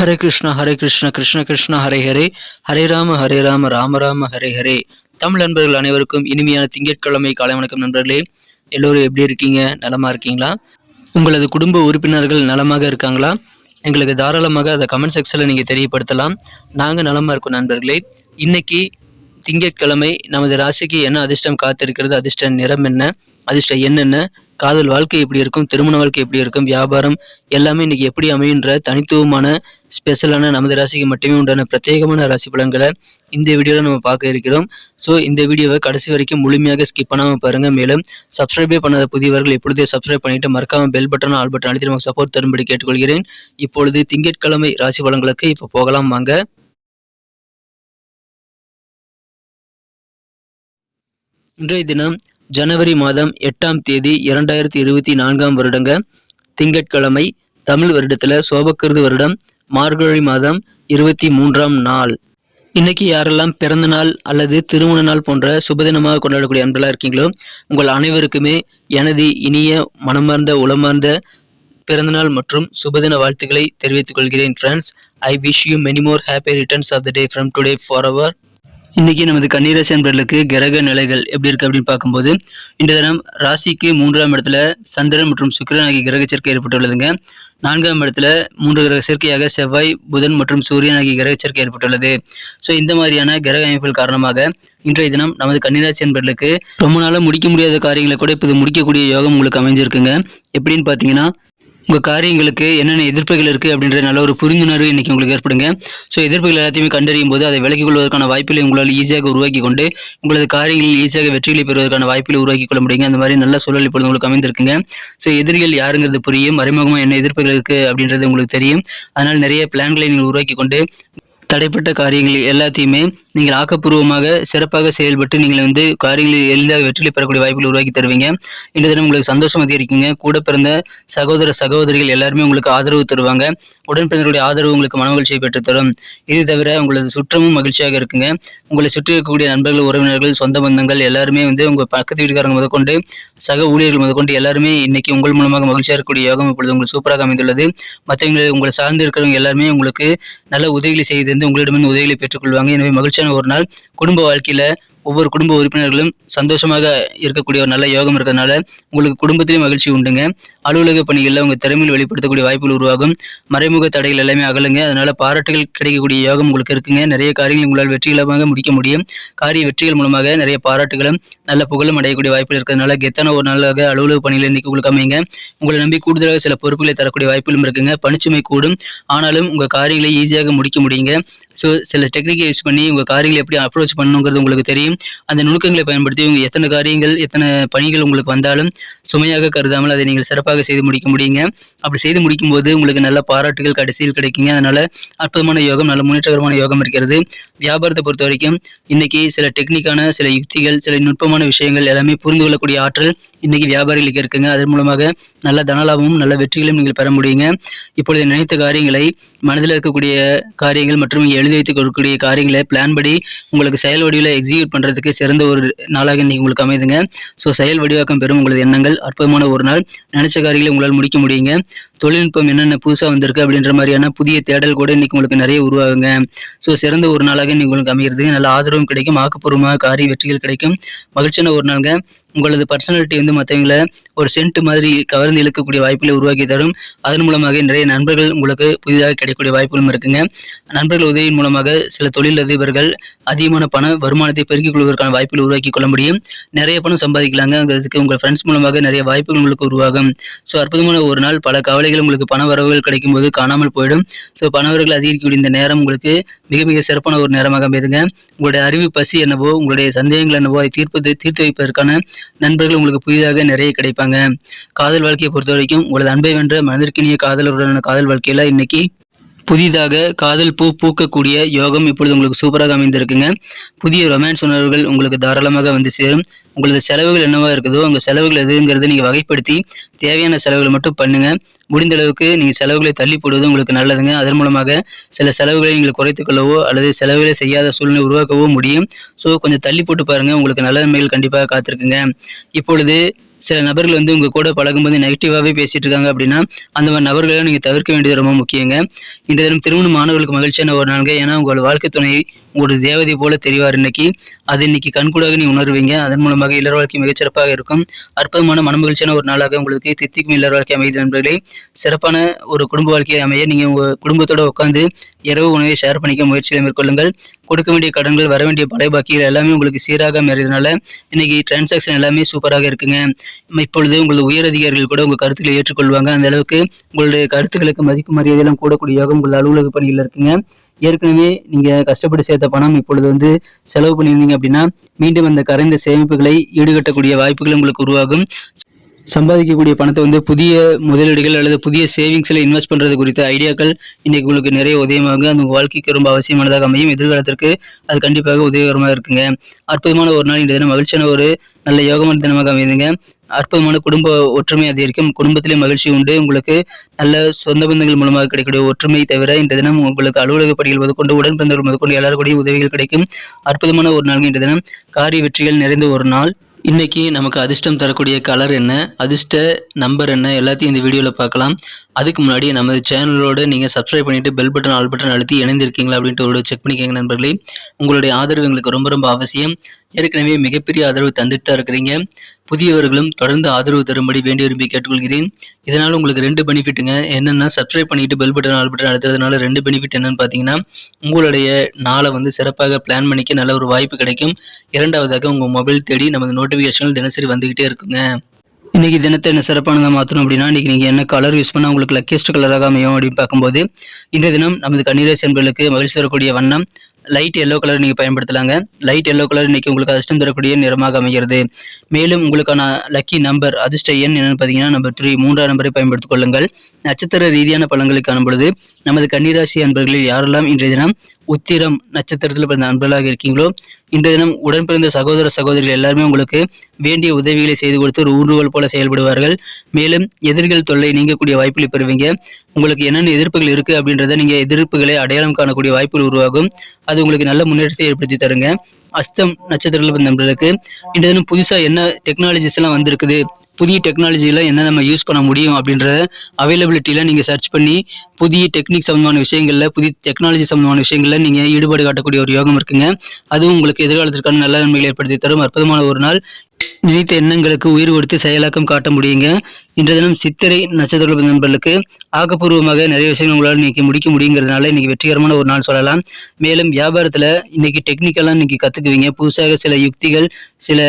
ஹரே கிருஷ்ண கிருஷ்ண கிருஷ்ண ஹரே ஹரே, ஹரே ராம ராம ராம ஹரே ஹரே. தமிழ் நண்பர்கள் அனைவருக்கும் இனிமையான திங்கட்கிழமை காலை வணக்கம் நண்பர்களே. எல்லோரும் எப்படி இருக்கீங்க? நலமா இருக்கீங்களா? உங்களது குடும்ப உறுப்பினர்கள் நலமாக இருக்காங்களா? எங்களுக்கு தாராளமாக அதை கமெண்ட் செக்ஷனில் நீங்கள் தெரியப்படுத்தலாம். நாங்கள் நலமாக இருக்கோம் நண்பர்களே. இன்னைக்கு திங்கட்கிழமை நமது ராசிக்கு என்ன அதிர்ஷ்டம் காத்திருக்கிறது, அதிர்ஷ்ட நிறம் என்ன, அதிர்ஷ்ட எண் என்ன, காதல் வாழ்க்கை எப்படி இருக்கும், திருமண வாழ்க்கை எப்படி இருக்கும், வியாபாரம் எல்லாமே இன்னைக்கு எப்படி அமையுன்ற தனித்துவமான ஸ்பெஷலான நமது ராசிக்கு மட்டுமே உண்டான பிரத்யேகமான ராசி பலன்களை இந்த வீடியோவில் நம்ம பார்க்க இருக்கிறோம். ஸோ இந்த வீடியோவை கடைசி வரைக்கும் முழுமையாக ஸ்கிப் பண்ணாமல் பாருங்க. மேலும் சப்ஸ்கிரைபே பண்ணாத புதியவர்கள் இப்பொழுதே சப்ஸ்கிரைப் பண்ணிட்டு மறக்காம பெல் பட்டன் ஆல் பட்டன் அழுத்தி நமக்கு சப்போர்ட் தரும்படி கேட்டுக்கொள்கிறேன். இப்பொழுது திங்கட்கிழமை ராசி பலன்களுக்கு இப்போ போகலாம் வாங்க. இன்றைய தினம் ஜனவரி மாதம் 8ஆம் தேதி 2024 வருடங்க திங்கட்கிழமை. தமிழ் வருடத்துல சோபக்கிருது வருடம் மார்கழி மாதம் 23ஆம் நாள். இன்னைக்கு யாரெல்லாம் பிறந்த நாள் அல்லது திருமண நாள் போன்ற சுபதினமாக கொண்டாடக்கூடிய அன்பர்களாக இருக்கீங்களோ உங்கள் அனைவருக்குமே எனது இனிய மனமார்ந்த உளமார்ந்த பிறந்தநாள் மற்றும் சுபதின வாழ்த்துக்களை தெரிவித்துக் கொள்கிறேன். Friends, I wish you many more happy returns of the day from today for our. இன்னைக்கு நமது கன்னிராசி அன்பர்களுக்கு கிரக நிலைகள் எப்படி இருக்கு அப்படின்னு பார்க்கும்போது, இந்த தினம் ராசிக்கு 3ஆம் இடத்துல சந்திரன் மற்றும் சுக்கிரன் ஆகிய கிரக சேர்க்கை ஏற்பட்டுள்ளதுங்க. 4ஆம் இடத்துல 3 கிரக சேர்க்கையாக செவ்வாய், புதன் மற்றும் சூரியன் ஆகிய கிரக சேர்க்கை ஏற்பட்டுள்ளது. ஸோ இந்த மாதிரியான கிரக அமைப்புகள் காரணமாக இன்றைய தினம் நமது கன்னிராசி அன்பர்களுக்கு ரொம்ப நாளாக முடிக்க முடியாத காரியங்களை கூட இப்போ முடிக்கக்கூடிய யோகம் உங்களுக்கு அமைஞ்சிருக்குங்க. எப்படின்னு பார்த்தீங்கன்னா, உங்கள் காரியங்களுக்கு என்னென்ன எதிர்ப்புகள் இருக்குது அப்படின்ற நல்ல ஒரு புரிந்துணர்வு இன்றைக்கி உங்களுக்கு ஏற்படுங்க. ஸோ எதிர்ப்புகள் எல்லாத்தையுமே கண்டறியும் போது அதை விலக்கிக் கொள்வதற்கான வாய்ப்புகளை உங்களால் ஈஸியாக உருவாக்கி கொண்டு உங்களது காரியங்களில் ஈஸியாக வெற்றிகளை பெறுவதற்கான வாய்ப்புகளை உருவாக்கி கொள்ள முடியுங்க. அந்த மாதிரி நல்ல சூழல் இப்பொழுது உங்களுக்கு அமைந்திருக்குங்க. ஸோ எதிரிகள் யாருங்கிறது புரியும், மறைமுகமாக என்ன எதிர்ப்புகள் இருக்குது அப்படின்றது உங்களுக்கு தெரியும். அதனால் நிறைய பிளான்களை நீங்கள் உருவாக்கி கொண்டு தடைப்பட்ட காரியங்கள் எல்லாத்தையுமே நீங்கள் ஆக்கப்பூர்வமாக சிறப்பாக செயல்பட்டு நீங்கள் காரியங்களில் எளிதாக வெற்றிலை பெறக்கூடிய வாய்ப்புகள் உருவாக்கி தருவீங்க. இந்த தினம் உங்களுக்கு சந்தோஷம் அதிகரிக்குங்க. கூட பிறந்த சகோதர சகோதரிகள் எல்லாருமே உங்களுக்கு ஆதரவு தருவாங்க. உடன்பிறந்தவருடைய ஆதரவு உங்களுக்கு மனமகிழ்ச்சியை பெற்றுத்தரும். இது தவிர உங்களது சுற்றமும் மகிழ்ச்சியாக இருக்குங்க. உங்களை சுற்றி இருக்கக்கூடிய நண்பர்கள், உறவினர்கள், சொந்த பந்தங்கள் எல்லாருமே உங்கள் பக்கத்து வீட்டுக்காரங்க முதற்கொண்டு சக ஊழியர்கள் முதற்கொண்டு எல்லாருமே இன்னைக்கு உங்கள் மூலமாக மகிழ்ச்சியாக இருக்கக்கூடிய யோகம் இப்பொழுது உங்களுக்கு சூப்பராக அமைந்துள்ளது. மற்றவங்க உங்களை சார்ந்து இருக்கிறவங்க எல்லாருமே உங்களுக்கு நல்ல உதவிகளை செய்து உங்களிடமிருந்து உதவிகளை பெற்றுக்கொள்வாங்க. எனவே மகிழ்ச்சியான ஒரு நாள். குடும்ப வாழ்க்கையில ஒவ்வொரு குடும்ப உறுப்பினர்களும் சந்தோஷமாக இருக்கக்கூடிய ஒரு நல்ல யோகம் இருக்கிறதுனால உங்களுக்கு குடும்பத்திலேயும் மகிழ்ச்சி உண்டுங்க. அலுவலக பணிகளில் உங்கள் திறமையில் வெளிப்படுத்தக்கூடிய வாய்ப்புகள் உருவாகும். மறைமுக தடைகள் எல்லாமே அகலுங்க. அதனால பாராட்டுகள் கிடைக்கக்கூடிய யோகம் உங்களுக்கு இருக்குங்க. நிறைய காரியங்கள் உங்களால் வெற்றிகரமாக முடிக்க முடியும். காரிய வெற்றிகள் மூலமாக நிறைய பாராட்டுகளும் நல்ல புகழும் அடையக்கூடிய வாய்ப்புகள் இருக்கிறதுனால கெத்தான ஒரு நாளாக அலுவலக பணியில் இன்னைக்கு உங்களுக்கு அமைங்க. உங்களை நம்பி கூடுதலாக சில பொறுப்புகளை தரக்கூடிய வாய்ப்புகளும் இருக்குங்க. பணிச்சுமை கூடும், ஆனாலும் உங்கள் காரியங்களை ஈஸியாக முடிக்க முடியுங்க. ஸோ சில டெக்னிக்கை யூஸ் பண்ணி உங்கள் காரியங்களை எப்படி அப்ரோச் பண்ணணுங்கிறது உங்களுக்கு தெரியும். அந்த நுணுக்கங்களை பயன்படுத்தி எத்தனை காரியங்கள் எத்தனை பணிகள் உங்களுக்கு வந்தாலும் சுமையாக கருதாமல் அதை நீங்கள் சிறப்பாக செய்து முடிக்க முடியுங்க. அப்படி செய்து முடிக்கும் போது உங்களுக்கு நல்ல பாராட்டுகள் கடைசியில் கிடைக்குங்க. அதனால அற்புதமான யோகம், நல்ல முன்னேற்றகரமான யோகம் இருக்கிறது. வியாபாரத்தை பொறுத்த வரைக்கும் இன்னைக்கு சில டெக்னிக்கான சில யுக்திகள், சில நுட்பமான விஷயங்கள் எல்லாமே புரிந்து கொள்ளக்கூடிய ஆற்றல் இன்னைக்கு வியாபாரிகளுக்கு இருக்குங்க. அதன் மூலமாக நல்ல தனலாபமும் நல்ல வெற்றிகளும் நீங்கள் பெற முடியுங்க. இப்பொழுது நினைத்த காரியங்களை, மனதில் இருக்கக்கூடிய காரியங்கள் மற்றும் எழுதி வைத்துக் கொள்ளக்கூடிய காரியங்களை பிளான் படி உங்களுக்கு செயல் வடிவில் எக்ஸிக்யூட் பண்றதுக்கு சிறந்த ஒரு நாளாக இன்னைக்கு உங்களுக்கு அமைதுங்க. ஸோ செயல் வடிவாக்கம் பெறும் உங்களது எண்ணங்கள். அற்புதமான ஒரு நாள். நினைச்ச காரியங்களை உங்களால் முடிக்க முடியுங்க. தொழில்நுட்பம் என்னென்ன புதுசாக வந்திருக்கு அப்படின்ற மாதிரியான புதிய தேடல் கூட இன்னைக்கு உங்களுக்கு நிறைய உருவாகுங்க. ஸோ சிறந்த ஒரு நாளாக இன்னைக்கு உங்களுக்கு அமைகிறது. நல்ல ஆதரவும் கிடைக்கும், ஆக்கப்பூர்வமாக காரிய வெற்றிகள் கிடைக்கும். மகிழ்ச்சியான ஒரு நாளுங்க. உங்களது பர்சனாலிட்டி மற்றவங்களை ஒரு சென்ட் மாதிரி கவர்ந்து இழுக்கக்கூடிய வாய்ப்புகளை உருவாக்கி தரும். அதன் மூலமாக நிறைய நண்பர்கள் உங்களுக்கு புதிதாக கிடைக்கக்கூடிய வாய்ப்புகளும் இருக்குங்க. நண்பர்கள் உதவியின் மூலமாக சில தொழிலதிபர்கள் அதிகமான பண வருமானத்தை பெருக்கிக் கொள்வதற்கான வாய்ப்புகளை உருவாக்கி கொள்ள முடியும். நிறைய பணம் சம்பாதிக்கலாங்க. அதுக்கு உங்கள் ஃப்ரெண்ட்ஸ் மூலமாக நிறைய வாய்ப்புகள் உங்களுக்கு உருவாகும். ஸோ அற்புதமான ஒரு நாள். பல கவலைகள் உங்களுக்கு பண வரவுகள் கிடைக்கும் போது காணாமல் போயிடும். ஸோ பண வரவுகள் அதிகரிக்கக்கூடிய இந்த நேரம் உங்களுக்கு மிக மிக சிறப்பான ஒரு நேரமாக அமைதுங்க. உங்களுடைய அறிவு பசி என்னவோ, உங்களுடைய சந்தேகங்கள் என்னவோ அதை தீர்த்து வைப்பதற்கான நண்பர்கள் உங்களுக்கு புதிதாக நிறைய கிடைப்பாங்க. காதல் வாழ்க்கையை பொறுத்த வரைக்கும் உங்களது அன்பை வென்ற மனதிற்கினிய காதலருடனான காதல் வாழ்க்கையில இன்னைக்கு புதிதாக காதல் பூக்கக்கூடிய யோகம் இப்பொழுது உங்களுக்கு சூப்பராக அமைந்திருக்குங்க. புதிய ரொமான்ஸ் உணர்வுகள் உங்களுக்கு தாராளமாக வந்து சேரும். உங்களது செலவுகள் என்னவா இருக்குதோ உங்க செலவுகள் எதுங்கிறத நீங்க வகைப்படுத்தி தேவையான செலவுகளை மட்டும் பண்ணுங்க. முடிந்த அளவுக்கு நீங்க செலவுகளை தள்ளி போடுவது உங்களுக்கு நல்லதுங்க. அதன் மூலமாக சில செலவுகளை நீங்கள் குறைத்துக் கொள்ளவோ அல்லது செலவுகளை செய்யாத சூழ்நிலை உருவாக்கவோ முடியும். ஸோ கொஞ்சம் தள்ளி போட்டு பாருங்க, உங்களுக்கு நல்ல நன்மைகள் கண்டிப்பாக காத்திருக்குங்க. இப்பொழுது சில நபர்கள் வந்து உங்க கூட பழகும்போது நெகட்டிவாவே பேசிட்டு இருக்காங்க அப்படின்னா அந்த மாதிரி நபர்களை நீங்க தவிர்க்க வேண்டியது ரொம்ப முக்கியங்க. இந்த தினம் திருமணம் மாணவர்களுக்கு மகிழ்ச்சியான ஒரு நாளுங்க. ஏன்னா உங்களோட வாழ்க்கை துணை உங்களோட தேவதை போல தெரிவார் இன்னைக்கு. அது இன்னைக்கு கண்கூடாக நீ உணர்வீங்க. அதன் மூலமாக இல்லற வாழ்க்கை மிகச்சிறப்பாக இருக்கும். அற்புதமான மனமகிழ்ச்சியான ஒரு நாளாக உங்களுக்கு தித்திக்கும் இல்லற வாழ்க்கை அமைதி நண்பர்களே. சிறப்பான ஒரு குடும்ப வாழ்க்கையை அமைய நீங்க உங்க குடும்பத்தோட உட்காந்து இரவு உணவை ஷேர் பண்ணிக்க முயற்சிகளை மேற்கொள்ளுங்கள். கொடுக்க வேண்டிய கடன்கள், வர வேண்டிய பழைய பாக்கிகள் எல்லாமே உங்களுக்கு சீராக அமைறதுனால இன்னைக்கு டிரான்சாக்ஷன் எல்லாமே சூப்பராக இருக்குங்க. இப்பொழுது உங்களது உயர் அதிகாரிகள் கூட உங்க கருத்துக்களை ஏற்றுக்கொள்வாங்க. அந்த அளவுக்கு உங்களுடைய கருத்துக்களுக்கு மதிப்பு மரியாதையெல்லாம் கூடக்கூடிய யோகம் உங்கள் அலுவலக பணியில் இருக்குங்க. ஏற்கனவே நீங்க கஷ்டப்பட்டு சேர்த்த பணம் இப்பொழுது வந்து செலவு பண்ணியிருந்தீங்க அப்படின்னா மீண்டும் அந்த கரைந்த சேமிப்புகளை ஈடுகட்டக்கூடிய வாய்ப்புகள் உங்களுக்கு உருவாகும். சம்பாதிக்கக்கூடிய பணத்தை வந்து புதிய முதலீடுகள் அல்லது புதிய சேவிங்ஸ்ல இன்வெஸ்ட் பண்றது குறித்த ஐடியாக்கள் இன்னைக்கு உங்களுக்கு நிறைய உதயமாக அந்த உங்க வாழ்க்கைக்கு ரொம்ப அவசியமானதாக அமையும். எதிர்காலத்திற்கு அது கண்டிப்பாக உதவிகரமாக இருக்குங்க. அற்புதமான ஒரு நாள் இந்த தினம் மகிழ்ச்சியான ஒரு நல்ல யோகமான தினமாக அமையுதுங்க. அற்புதமான குடும்ப ஒற்றுமை அதிகரிக்கும். குடும்பத்திலே மகிழ்ச்சி உண்டு. உங்களுக்கு நல்ல சொந்த பந்தங்கள் மூலமாக கிடைக்கக்கூடிய ஒற்றுமை தவிர இந்த தினம் உங்களுக்கு அலுவலக பணிகள் முதற்கொண்டு உடன் பிறந்தவர்கள் முதற்கொண்டு எல்லாருக்கூடிய உதவிகள் கிடைக்கும். அற்புதமான ஒரு நாள் இந்த தினம். காரிய வெற்றிகள் நிறைந்த ஒரு நாள். இன்னைக்கு நமக்கு அதிர்ஷ்டம் தரக்கூடிய கலர் என்ன, அதிர்ஷ்ட நம்பர் என்ன, எல்லாத்தையும் இந்த வீடியோவில் பார்க்கலாம். அதுக்கு முன்னாடி நமது சேனலோட நீங்கள் சப்ஸ்கிரைப் பண்ணிட்டு பெல் பட்டன் ஆல் பட்டன் அழுத்தி இணைந்திருக்கீங்களா அப்படின்ட்டு ஒரு செக் பண்ணிக்கோங்க நண்பர்களே. உங்களுடைய ஆதரவு எங்களுக்கு ரொம்ப ரொம்ப அவசியம். ஏற்கனவே மிகப்பெரிய ஆதரவு தந்துட்டு தான் இருக்கிறீங்க. புதியவர்களும் தொடர்ந்து ஆதரவு தரும்படி வேண்டி விரும்பி கேட்டுக்கொள்கிறேன். இதனால் உங்களுக்கு 2 பெனிஃபிட்டுங்க. என்னென்னா சப்ஸ்கிரைப் பண்ணிட்டு பெல் பட்டன் ஆல் பட்டன் அழுத்துறதுனால 2 பெனிஃபிட் என்னன்னு பார்த்தீங்கன்னா, உங்களுடைய நாளை வந்து சிறப்பாக பிளான் பண்ணிக்க நல்ல ஒரு வாய்ப்பு கிடைக்கும். இரண்டாவதாக உங்கள் மொபைல் தேடி நமது நோட்டிஃபிகேஷன்கள் தினசரி வந்துகிட்டே இருக்குங்க. இன்னைக்கு தினத்தை என்ன சிறப்பானதாக மாற்றணும் அப்படின்னா, இன்னைக்கு நீங்கள் என்ன கலர் யூஸ் பண்ணால் உங்களுக்கு லக்கியஸ்ட் கலராக அமையும் அப்படின்னு பார்க்கும்போது, இன்றைய தினம் நமது கன்னிராசி என்பவர்களுக்கு மகிழ்ச்சி தரக்கூடிய வண்ணம் லைட் எல்லோ கலர் நீங்கள் பயன்படுத்தலாங்க. லைட் எல்லோ கலர் இன்னைக்கு உங்களுக்கு அதிர்ஷ்டம் தரக்கூடிய நிறமாக அமைகிறது. மேலும் உங்களுக்கான லக்கி நம்பர் அதிர்ஷ்ட எண் என்னன்னு பார்த்தீங்கன்னா நம்பர் 3, 3ஆம் நம்பரை பயன்படுத்திக் கொள்ளுங்கள். நட்சத்திர ரீதியான பலன்களை காணும் பொழுது நமது கன்னிராசி அன்பர்களில் யாரெல்லாம் இன்றைய தினம் உத்திரம் நட்சத்திரத்தில் பிறந்த அன்பர்களாக இருக்கீங்களோ இன்றைய தினம் உடன் பிறந்த சகோதர சகோதரிகள் எல்லாருமே உங்களுக்கு வேண்டிய உதவிகளை செய்து கொடுத்து ஒரு ஊன்றுகோல் போல செயல்படுவார்கள். மேலும் எதிரிகள் தொல்லை நீங்கக்கூடிய வாய்ப்புகளை பெறுவீங்க. உங்களுக்கு என்னென்ன எதிர்ப்புகள் இருக்கு அப்படின்றத நீங்க எதிர்ப்புகளை அடையாளம் காணக்கூடிய வாய்ப்புகள் உருவாகும். அது உங்களுக்கு நல்ல முன்னேற்றத்தை ஏற்படுத்தி தருங்க. அஸ்தம் நட்சத்திரத்தில் பிறந்த நண்பர்களுக்கு இன்றைய தினம் புதுசா என்ன டெக்னாலஜிஸ் எல்லாம் வந்திருக்குது, புதிய டெக்னாலஜியில என்ன நம்ம யூஸ் பண்ண முடியும் அப்படின்ற அவைலபிலிட்டியில நீங்க சர்ச் பண்ணி புதிய டெக்னிக் சம்பந்தமான விஷயங்கள்ல, புதிய டெக்னாலஜி சம்பந்தமான விஷயங்கள்ல நீங்க ஈடுபாடு காட்டக்கூடிய ஒரு யோகம் இருக்குங்க. அதுவும் உங்களுக்கு எதிர்காலத்திற்கான நல்ல நன்மைகளை ஏற்படுத்தி தரும் அற்புதமான ஒரு நாள். நினைத்த எண்ணங்களுக்கு உயிர் கொடுத்து செயலாக்கம் காட்ட முடியுங்க. இன்றைய தினம் சித்திரை நட்சத்திர நண்பர்களுக்கு ஆக்கப்பூர்வமாக நிறைய விஷயங்கள் உங்களால் இன்னைக்கு முடிக்க முடியுங்கிறதுனால இன்னைக்கு வெற்றிகரமான ஒரு நாள் சொல்லலாம். மேலும் வியாபாரத்துல இன்னைக்கு டெக்னிக்கெல்லாம் இன்னைக்கு கத்துக்குவீங்க. புதுசாக சில யுக்திகள், சில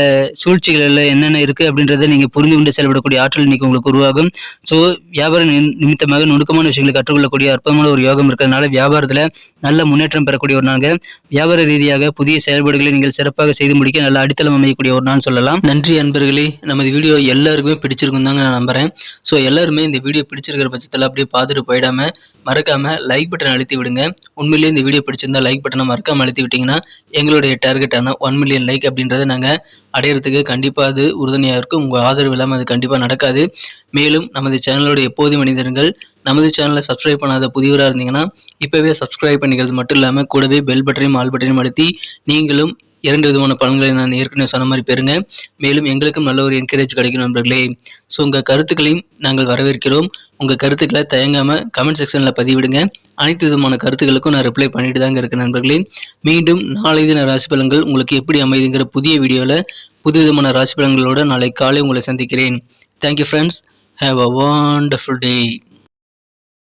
சூழ்ச்சிகள் என்னென்ன இருக்கு அப்படின்றத நீங்க புரிந்து கொண்டு செயல்படக்கூடிய ஆற்றல் இன்னைக்கு உங்களுக்கு உருவாகும். ஸோ வியாபார நிமித்தமாக நுணுக்கமான விஷயங்களை கற்றுக்கொள்ளக்கூடிய அற்புதமான ஒரு யோகம் இருக்கிறதுனால வியாபாரத்துல நல்ல முன்னேற்றம் பெறக்கூடிய ஒரு நாள். வியாபார ரீதியாக புதிய செயல்பாடுகளை நீங்கள் சிறப்பாக செய்து முடிக்க நல்ல அடித்தளம் அமையக்கூடிய ஒரு நாள் சொல்லலாம். நன்றி அன்பர்களே. நமது வீடியோ எல்லாருக்குமே பிடிச்சிருக்கும் தாங்க நான் நம்புறேன். ஸோ எல்லாருமே இந்த வீடியோ பிடிச்சிருக்கிற பட்சத்தில் அப்படியே பார்த்துட்டு போயிடாம மறக்காம லைக் பட்டன் அழுத்தி விடுங்க. உண்மையிலேயே இந்த வீடியோ பிடிச்சிருந்தா லைக் பட்டனை மறக்காம அழுத்தி விட்டீங்கன்னா எங்களுடைய டார்கெட்டான 1 மில்லியன் லைக் அப்படின்றத நாங்கள் அடையிறதுக்கு கண்டிப்பாக அது உறுதுணையாக இருக்கும். உங்கள் ஆதரவு இல்லாமல் அது கண்டிப்பாக நடக்காது. மேலும் நமது சேனலோட எப்போது மனிதர்கள் நமது சேனலை சப்ஸ்கிரைப் பண்ணாத புதியவராக இருந்தீங்கன்னா இப்போவே சப்ஸ்கிரைப் பண்ணிக்கிறது மட்டும் இல்லாமல் கூடவே பெல் பட்டனையும் ஆல் பட்டனையும் அழுத்தி நீங்களும் 2 விதமான பலன்களை நான் ஏற்கனவே சொன்ன மாதிரி பெறுங்க. மேலும் எங்களுக்கும் நல்ல ஒரு என்கரேஜ் கிடைக்கும் நண்பர்களே. ஸோ உங்கள் கருத்துக்களையும் நாங்கள் வரவேற்கிறோம். உங்கள் கருத்துக்களை தயங்காமல் கமெண்ட் செக்ஷனில் பதிவிடுங்க. அனைத்து விதமான கருத்துக்களுக்கும் நான் ரிப்ளை பண்ணிட்டு தாங்க இருக்கேன் நண்பர்களே. மீண்டும் நாளை தின ராசி பலன்கள் உங்களுக்கு எப்படி அமைதுங்கிற புதிய வீடியோவில் புது விதமான ராசி பலன்களோட நாளை காலை உங்களை சந்திக்கிறேன். Thank you friends. Have a wonderful day.